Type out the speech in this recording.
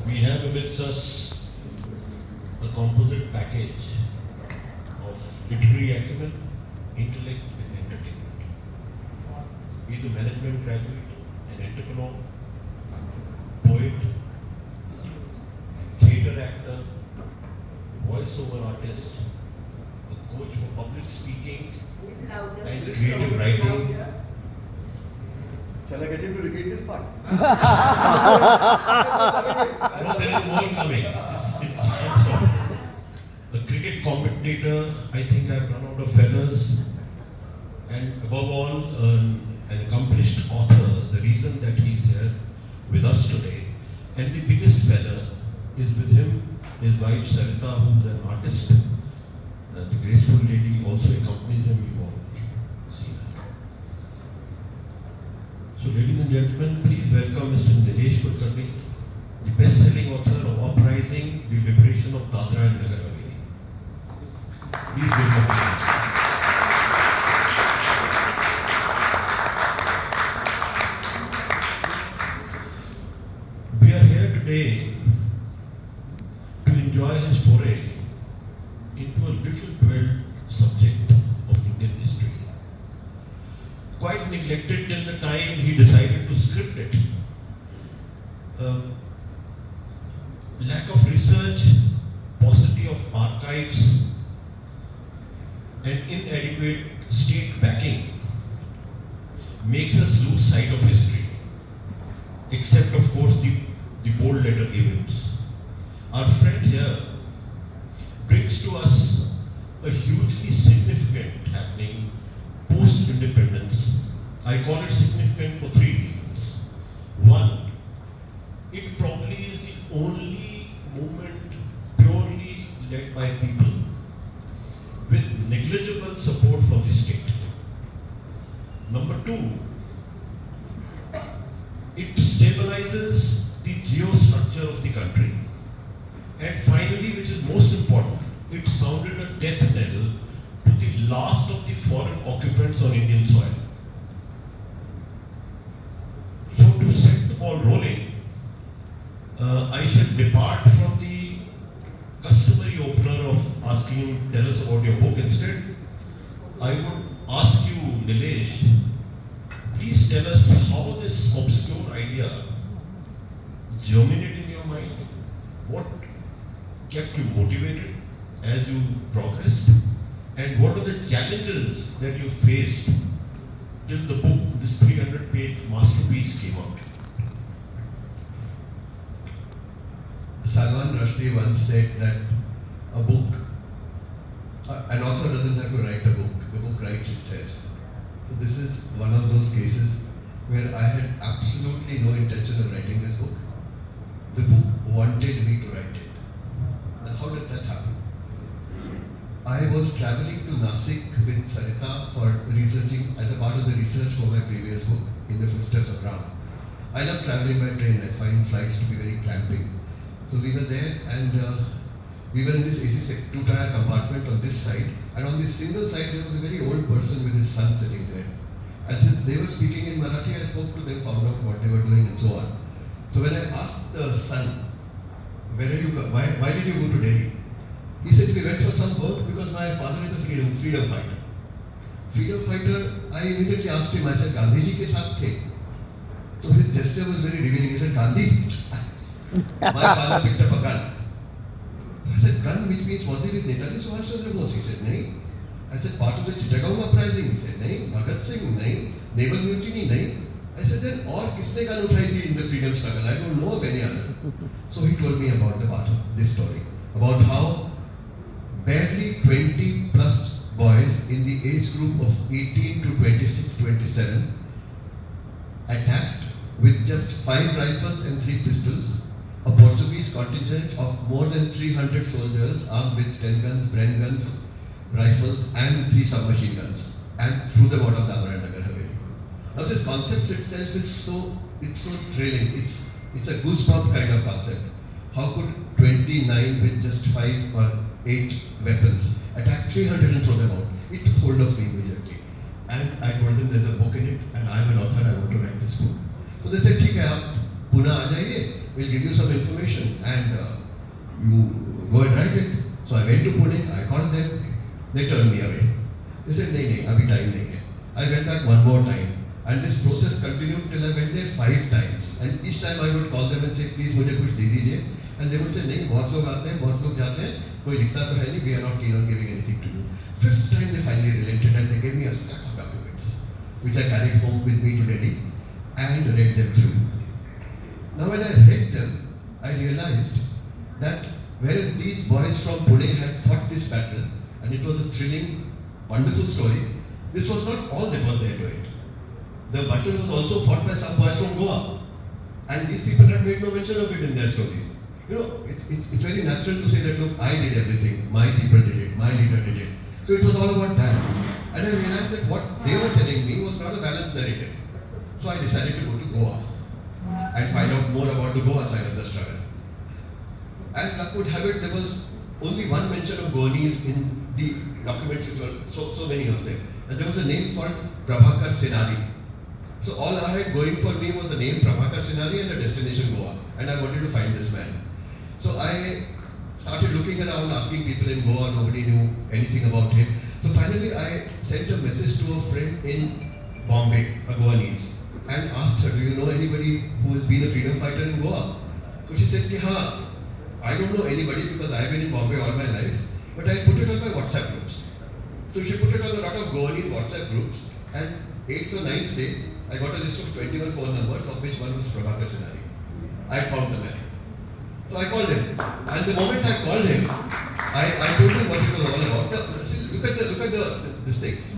We have amidst us a composite package of literary acumen, intellect, and entertainment. He is a management graduate, an entrepreneur, poet, theatre actor, voiceover artist, a coach for public speaking and creative writing. Shall I get him to repeat this part? No, there is more coming. It's non-stop. A cricket commentator, I think I've run out of feathers. And above all, an accomplished author. The reason that he's here with us today. And the biggest feather is with him, his wife Sarita, who's an artist. The graceful lady also accompanies him. You won't see her. So, ladies and gentlemen, please welcome Mr. Nilesh Kulkarni, the best-selling author of Uprising, The Liberation of Dadra and Nagar Haveli. Please welcome him. We are here today to enjoy his foray into a little dwelled subject of Indian history. Quite neglected till the time he decided to script it. Lack of research, paucity of archives, and inadequate state backing makes us lose sight of history, except of course the bold letter events. Our friend here brings to us a hugely significant happening post-independence. I call it significant for three reasons. One, it probably is the only movement purely led by people with negligible support from the state. Number two, it stabilizes the geostructure of the country. And finally, which is most important, it sounded a death knell to the last of the foreign occupants on Indian soil. So to set the ball rolling, I shall depart from the customary opener of asking him, tell us about your book. Instead, I would ask you, Nilesh, please tell us how this obscure idea germinated in your mind. What kept you motivated as you progressed? And what are the challenges that you faced till the book, this 300-page masterpiece, came out? Salman Rushdie once said that a book, an author doesn't have to write a book, the book writes itself. So this is one of those cases where I had absolutely no intention of writing this book. The book wanted me to write it. Now how did that happen? I was traveling to Nasik with Sarita for researching, as a part of the research for my previous book, In the Footsteps of Ram. I love traveling by train. I find flights to be very cramping. So we were there and we were in this AC two-tier compartment on this side, and on this single side there was a very old person with his son sitting there. And since they were speaking in Marathi, I spoke to them, found out what they were doing and so on. So when I asked the son, where are you, why did you go to Delhi? He said, we went for some work because my father is a freedom fighter. Freedom fighter, I immediately asked him, I said, Gandhi ji ke saath the? So his gesture was very revealing. He said, Gandhi? My father picked up a gun. I said, gun, which means was he with Netaji Subhash Chandra Bose? He said, nahi. I said, part of the Chittagong uprising? He said, nahi. Bhagat Singh? Nahi. Naval mutiny? Nahi. I said, then or kisne gun uthai thi in the freedom struggle? I don't know of any other. So he told me about the part of this story, about how barely 20 plus boys in the age group of 18 to 26, 27 attacked with just 5 rifles and 3 pistols a Portuguese contingent of more than 300 soldiers armed with Sten guns, Bren guns, rifles and 3 submachine guns, and threw them out of Dadra and Nagar Haveli. Now this concept itself is so thrilling. It's a goosebump kind of concept. How could 29 with just 5 or 8 weapons attack 300 and throw them out? It took hold of me immediately. And I told them there's a book in it and I'm an author, I want to write this book. So they said, ठीक है आप पुणे आ जाइए we'll give you some information and you go and write it. So I went to Pune, I called them, they turned me away. They said, nahi, abhi time nahi hai. I went back one more time and this process continued till I went there 5 times. And each time I would call them and say, please मुझे कुछ दे दीजिए. And they would say, नहीं, बहुत लोग आते हैं, बहुत लोग जाते हैं, कोई लिखता तो है नहीं, we are not keen on giving anything to you. 5th time they finally relented and they gave me a stack of documents, which I carried home with me to Delhi and read them through. Now when I read them, I realized that whereas these boys from Pune had fought this battle, and it was a thrilling, wonderful story, this was not all that was there to it. The battle was also fought by some boys from Goa, and these people had made no mention of it in their stories. You know, it's very natural to say that, look, I did everything, my people did it, my leader did it. So it was all about that. And I realized that what they were telling me was not a balanced narrative. So I decided to go to Goa and find out more about the Goa side of the struggle. As luck would have it, there was only one mention of Goanese in the documents, which were so many of them. And there was a name called Prabhakar Senari. So all I had going for me was the name Prabhakar Senari and a destination Goa. And I wanted to find this man. So I started looking around, asking people in Goa, nobody knew anything about him. So finally I sent a message to a friend in Bombay, a Goanese, and asked her, do you know anybody who has been a freedom fighter in Goa? So she said, ha, I don't know anybody because I have been in Bombay all my life, but I put it on my WhatsApp groups. So she put it on a lot of Goanese WhatsApp groups, and 8th or 9th day, I got a list of 21 phone numbers, of which one was Prabhakar Senari. I found the man. So I called him, and the moment I called him, I told him what it was all about. See, look at this thing.